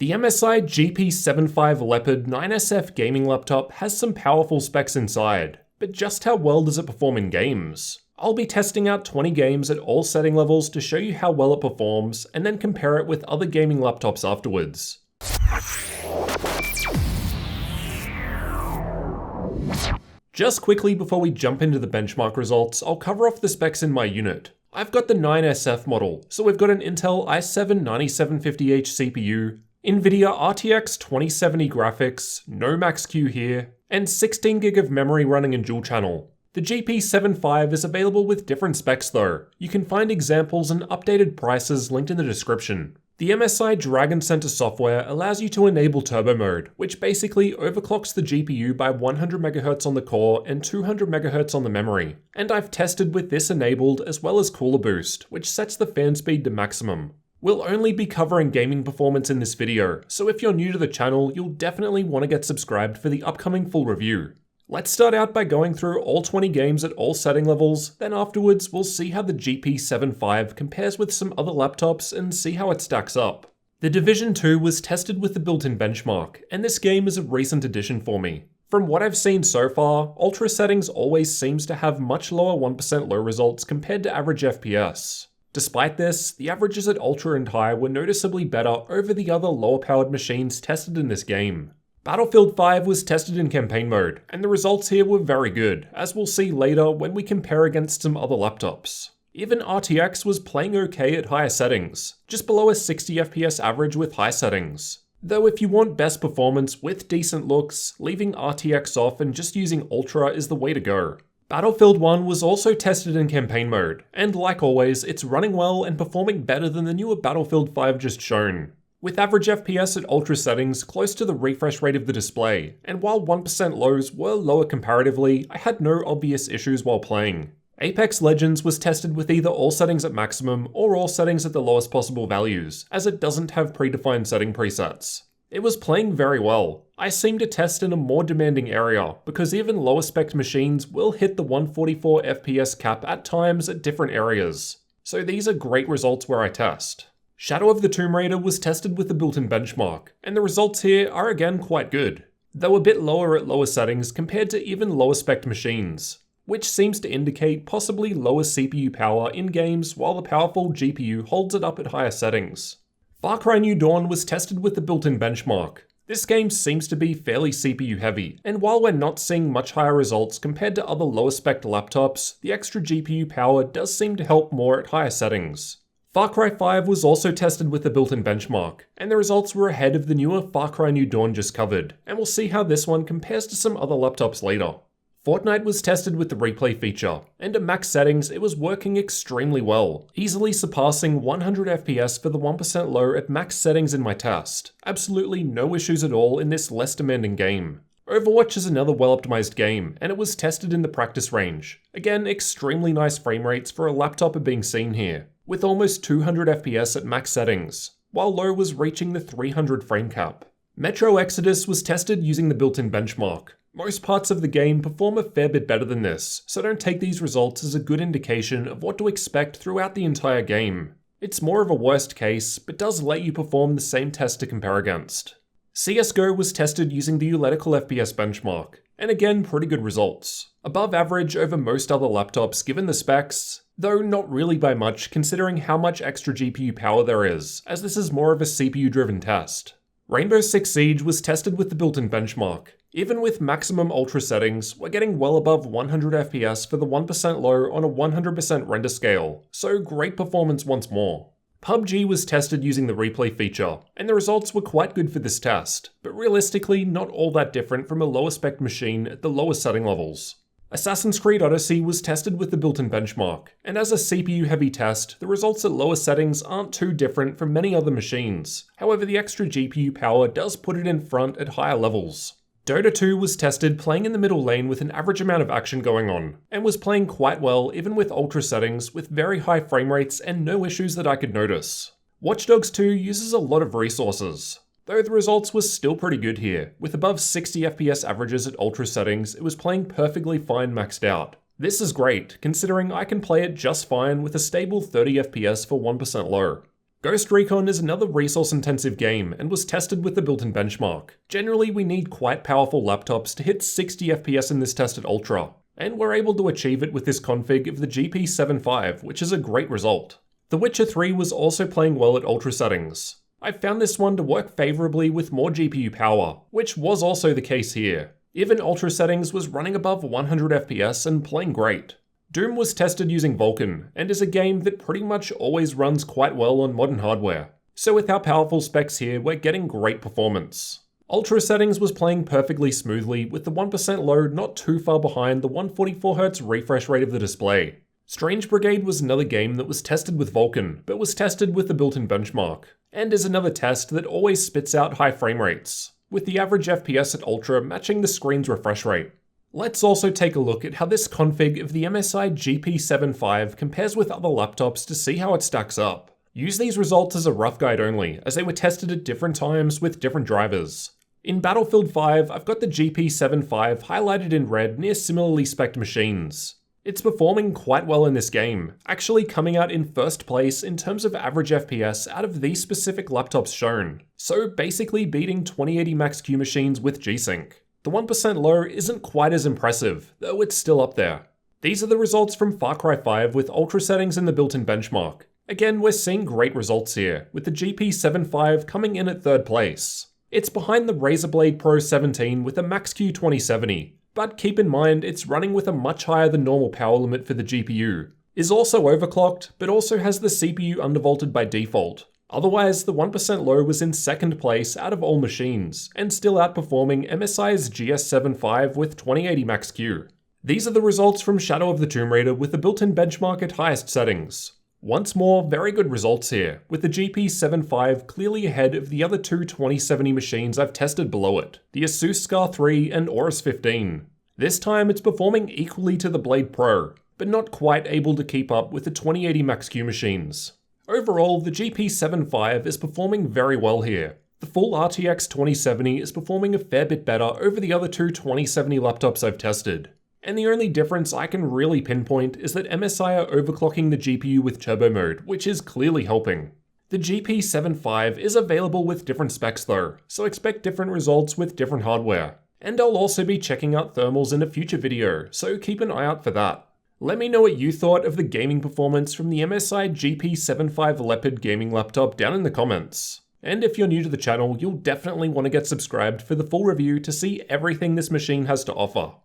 The MSI GP75 Leopard 9SF gaming laptop has some powerful specs inside, but just how well does it perform in games? I'll be testing out 20 games at all setting levels to show you how well it performs, and then compare it with other gaming laptops afterwards. Just quickly before we jump into the benchmark results, I'll cover off the specs in my unit. I've got the 9SF model, so we've got an Intel i7-9750H CPU, NVIDIA RTX 2070 graphics, no Max-Q here, and 16GB of memory running in dual channel. The GP75 is available with different specs though. You can find examples and updated prices linked in the description. The MSI Dragon Center software allows you to enable turbo mode, which basically overclocks the GPU by 100MHz on the core and 200MHz on the memory. And I've tested with this enabled as well as cooler boost, which sets the fan speed to maximum. We'll only be covering gaming performance in this video, so if you're new to the channel, you'll definitely want to get subscribed for the upcoming full review. Let's start out by going through all 20 games at all setting levels, then afterwards we'll see how the GP75 compares with some other laptops and see how it stacks up. The Division 2 was tested with the built-in benchmark, and this game is a recent addition for me. From what I've seen so far, Ultra settings always seems to have much lower 1% low results compared to average FPS. Despite this, the averages at Ultra and High were noticeably better over the other lower powered machines tested in this game. Battlefield 5 was tested in campaign mode, and the results here were very good, as we'll see later when we compare against some other laptops. Even RTX was playing okay at higher settings, just below a 60fps average with high settings. Though if you want best performance with decent looks, leaving RTX off and just using Ultra is the way to go. Battlefield 1 was also tested in campaign mode, and like always, it's running well and performing better than the newer Battlefield 5 just shown. With average FPS at Ultra settings close to the refresh rate of the display, and while 1% lows were lower comparatively, I had no obvious issues while playing. Apex Legends was tested with either all settings at maximum or all settings at the lowest possible values, as it doesn't have predefined setting presets. It was playing very well. I seem to test in a more demanding area, because even lower spec machines will hit the 144 FPS cap at times at different areas. So these are great results where I test. Shadow of the Tomb Raider was tested with the built-in benchmark, and the results here are again quite good, though a bit lower at lower settings compared to even lower spec machines, which seems to indicate possibly lower CPU power in games while the powerful GPU holds it up at higher settings. Far Cry New Dawn was tested with the built-in benchmark. This game seems to be fairly CPU heavy, and while we're not seeing much higher results compared to other lower spec laptops, the extra GPU power does seem to help more at higher settings. Far Cry 5 was also tested with the built-in benchmark, and the results were ahead of the newer Far Cry New Dawn just covered, and we'll see how this one compares to some other laptops later. Fortnite was tested with the replay feature, and at max settings it was working extremely well, easily surpassing 100 FPS for the 1% low at max settings in my test. Absolutely no issues at all in this less demanding game. Overwatch is another well-optimized game, and it was tested in the practice range. Again, extremely nice frame rates for a laptop are being seen here, with almost 200 FPS at max settings, while low was reaching the 300 frame cap. Metro Exodus was tested using the built-in benchmark. Most parts of the game perform a fair bit better than this, so don't take these results as a good indication of what to expect throughout the entire game. It's more of a worst case, but does let you perform the same test to compare against. CSGO was tested using the Uletical FPS benchmark, and again pretty good results. Above average over most other laptops given the specs, though not really by much considering how much extra GPU power there is, as this is more of a CPU driven test. Rainbow Six Siege was tested with the built-in benchmark. Even with maximum ultra settings, we're getting well above 100 FPS for the 1% low on a 100% render scale, so great performance once more. PUBG was tested using the replay feature, and the results were quite good for this test, but realistically not all that different from a lower spec machine at the lower setting levels. Assassin's Creed Odyssey was tested with the built-in benchmark, and as a CPU heavy test, the results at lower settings aren't too different from many other machines. However, the extra GPU power does put it in front at higher levels. Dota 2 was tested playing in the middle lane with an average amount of action going on, and was playing quite well even with ultra settings with very high frame rates and no issues that I could notice. Watch Dogs 2 uses a lot of resources, though the results were still pretty good here. With above 60 FPS averages at ultra settings, it was playing perfectly fine maxed out. This is great, considering I can play it just fine with a stable 30 FPS for 1% low. Ghost Recon is another resource-intensive game and was tested with the built-in benchmark. Generally, we need quite powerful laptops to hit 60 FPS in this test at Ultra, and we're able to achieve it with this config of the GP75, which is a great result. The Witcher 3 was also playing well at Ultra settings. I found this one to work favourably with more GPU power, which was also the case here. Even Ultra settings was running above 100 FPS and playing great. Doom was tested using Vulkan, and is a game that pretty much always runs quite well on modern hardware. So with our powerful specs here, we're getting great performance. Ultra settings was playing perfectly smoothly, with the 1% load not too far behind the 144Hz refresh rate of the display. Strange Brigade was another game that was tested with Vulkan, but was tested with the built-in benchmark, and is another test that always spits out high frame rates, with the average FPS at Ultra matching the screen's refresh rate. Let's also take a look at how this config of the MSI GP75 compares with other laptops to see how it stacks up. Use these results as a rough guide only, as they were tested at different times with different drivers. In Battlefield 5, I've got the GP75 highlighted in red near similarly spec'd machines. It's performing quite well in this game, actually coming out in first place in terms of average FPS out of these specific laptops shown, so basically beating 2080 Max-Q machines with G-Sync. The 1% low isn't quite as impressive, though it's still up there. These are the results from Far Cry 5 with Ultra settings in the built-in benchmark. Again, we're seeing great results here, with the GP75 coming in at third place. It's behind the Razer Blade Pro 17 with a Max-Q 2070, but keep in mind it's running with a much higher than normal power limit for the GPU. Is also overclocked, but also has the CPU undervolted by default. Otherwise, the 1% low was in second place out of all machines, and still outperforming MSI's GS75 with 2080 Max-Q. These are the results from Shadow of the Tomb Raider with the built-in benchmark at highest settings. Once more, very good results here, with the GP75 clearly ahead of the other two 2070 machines I've tested below it, the Asus Scar 3 and Aorus 15. This time it's performing equally to the Blade Pro, but not quite able to keep up with the 2080 Max-Q machines. Overall, the GP75 is performing very well here. The full RTX 2070 is performing a fair bit better over the other two 2070 laptops I've tested. And the only difference I can really pinpoint is that MSI are overclocking the GPU with turbo mode, which is clearly helping. The GP75 is available with different specs though, so expect different results with different hardware. And I'll also be checking out thermals in a future video, so keep an eye out for that. Let me know what you thought of the gaming performance from the MSI GP75 Leopard gaming laptop down in the comments. And if you're new to the channel, you'll definitely want to get subscribed for the full review to see everything this machine has to offer.